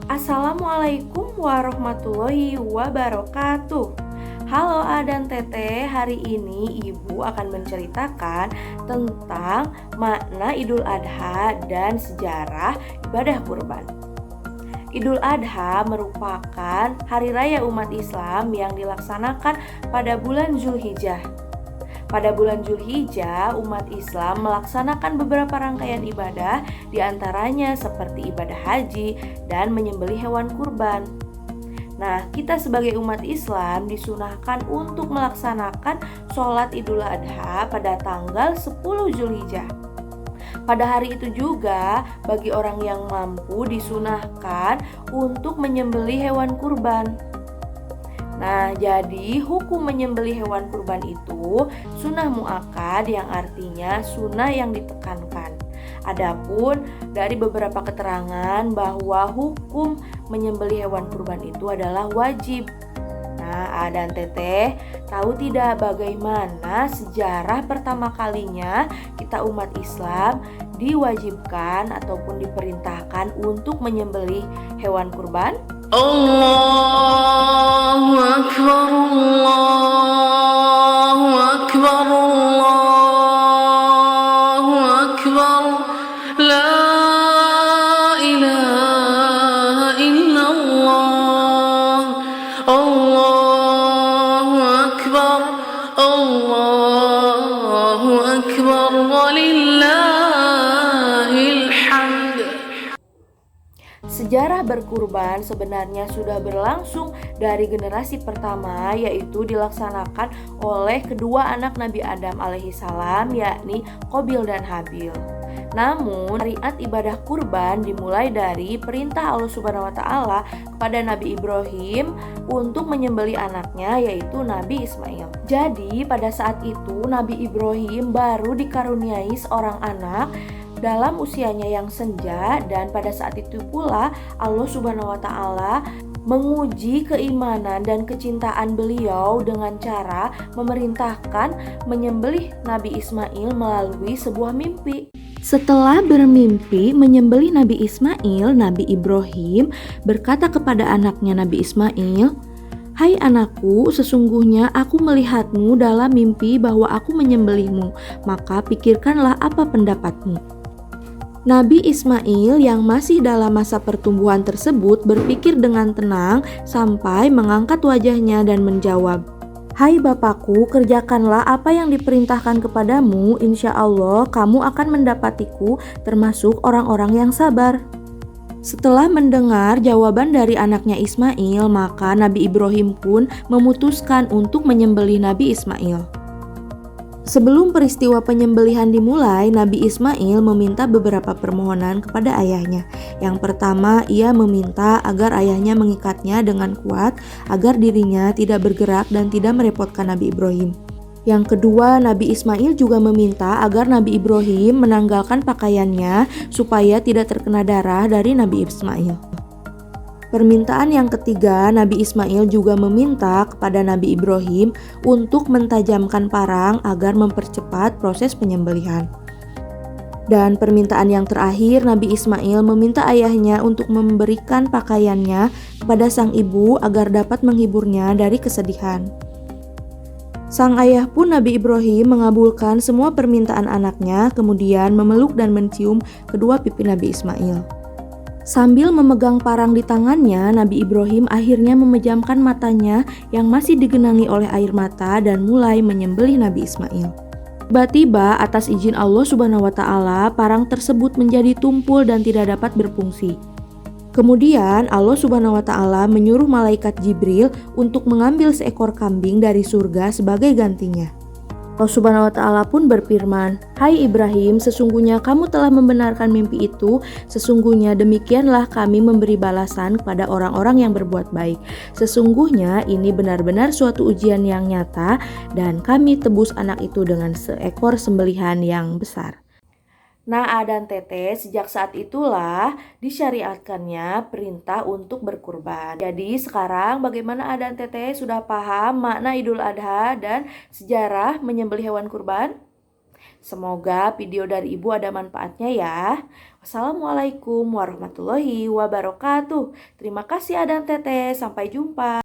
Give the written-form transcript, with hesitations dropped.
Assalamualaikum warahmatullahi wabarakatuh. Halo A dan Tete, hari ini Ibu akan menceritakan tentang makna Idul Adha dan sejarah ibadah kurban. Idul Adha merupakan hari raya umat Islam yang dilaksanakan pada bulan Zulhijjah. Pada bulan Zulhijjah, umat Islam melaksanakan beberapa rangkaian ibadah, diantaranya seperti ibadah haji dan menyembelih hewan kurban. Nah, kita sebagai umat Islam disunahkan untuk melaksanakan sholat Idul Adha pada tanggal 10 Zulhijjah. Pada hari itu juga, bagi orang yang mampu disunahkan untuk menyembelih hewan kurban. Nah, jadi hukum menyembelih hewan kurban itu sunnah muakkad yang artinya sunnah yang ditekankan. Adapun dari beberapa keterangan bahwa hukum menyembelih hewan kurban itu adalah wajib. Nah, A dan Teteh tahu tidak bagaimana sejarah pertama kalinya kita umat Islam diwajibkan ataupun diperintahkan untuk menyembelih hewan kurban? Allahu Akbar, Allahu Akbar, Allahu Akbar, La ilaha illallah, Allahu Akbar, Allahu Akbar, walillahil hamd. Sejarah berkurban sebenarnya sudah berlangsung dari generasi pertama, yaitu dilaksanakan oleh kedua anak Nabi Adam alaihissalam, yakni Qabil dan Habil. Namun, syariat ibadah kurban dimulai dari perintah Allah Subhanahu wa Ta'ala kepada Nabi Ibrahim untuk menyembelih anaknya, yaitu Nabi Ismail. Jadi, pada saat itu Nabi Ibrahim baru dikaruniai seorang anak dalam usianya yang senja, dan pada saat itu pula Allah Subhanahu wa Ta'ala menguji keimanan dan kecintaan beliau dengan cara memerintahkan menyembelih Nabi Ismail melalui sebuah mimpi. Setelah bermimpi menyembelih Nabi Ismail, Nabi Ibrahim berkata kepada anaknya Nabi Ismail, "Hai anakku, sesungguhnya aku melihatmu dalam mimpi bahwa aku menyembelihmu, maka pikirkanlah apa pendapatmu." Nabi Ismail yang masih dalam masa pertumbuhan tersebut berpikir dengan tenang sampai mengangkat wajahnya dan menjawab, "Hai Bapakku, kerjakanlah apa yang diperintahkan kepadamu, insya Allah kamu akan mendapatiku termasuk orang-orang yang sabar." Setelah mendengar jawaban dari anaknya Ismail, maka Nabi Ibrahim pun memutuskan untuk menyembelih Nabi Ismail. Sebelum peristiwa penyembelihan dimulai, Nabi Ismail meminta beberapa permohonan kepada ayahnya. Yang pertama, ia meminta agar ayahnya mengikatnya dengan kuat agar dirinya tidak bergerak dan tidak merepotkan Nabi Ibrahim. Yang kedua, Nabi Ismail juga meminta agar Nabi Ibrahim menanggalkan pakaiannya supaya tidak terkena darah dari Nabi Ismail. Permintaan yang ketiga, Nabi Ismail juga meminta kepada Nabi Ibrahim untuk mentajamkan parang agar mempercepat proses penyembelihan. Dan permintaan yang terakhir, Nabi Ismail meminta ayahnya untuk memberikan pakaiannya kepada sang ibu agar dapat menghiburnya dari kesedihan. Sang ayah pun Nabi Ibrahim mengabulkan semua permintaan anaknya, kemudian memeluk dan mencium kedua pipi Nabi Ismail. Sambil memegang parang di tangannya, Nabi Ibrahim akhirnya memejamkan matanya yang masih digenangi oleh air mata dan mulai menyembelih Nabi Ismail. Tiba-tiba atas izin Allah Subhanahu wa Ta'ala, parang tersebut menjadi tumpul dan tidak dapat berfungsi. Kemudian Allah Subhanahu wa Ta'ala menyuruh malaikat Jibril untuk mengambil seekor kambing dari surga sebagai gantinya. Allah Subhanahu wa Ta'ala pun berfirman, "Hai Ibrahim, sesungguhnya kamu telah membenarkan mimpi itu. Sesungguhnya demikianlah kami memberi balasan kepada orang-orang yang berbuat baik. Sesungguhnya ini benar-benar suatu ujian yang nyata, dan kami tebus anak itu dengan seekor sembelihan yang besar." Nah, A dan Tete, sejak saat itulah disyariatkannya perintah untuk berkurban. Jadi sekarang bagaimana A dan Tete sudah paham makna Idul Adha dan sejarah menyembelih hewan kurban? Semoga video dari Ibu ada manfaatnya ya. Wassalamualaikum warahmatullahi wabarakatuh. Terima kasih Adam Teteh, sampai jumpa.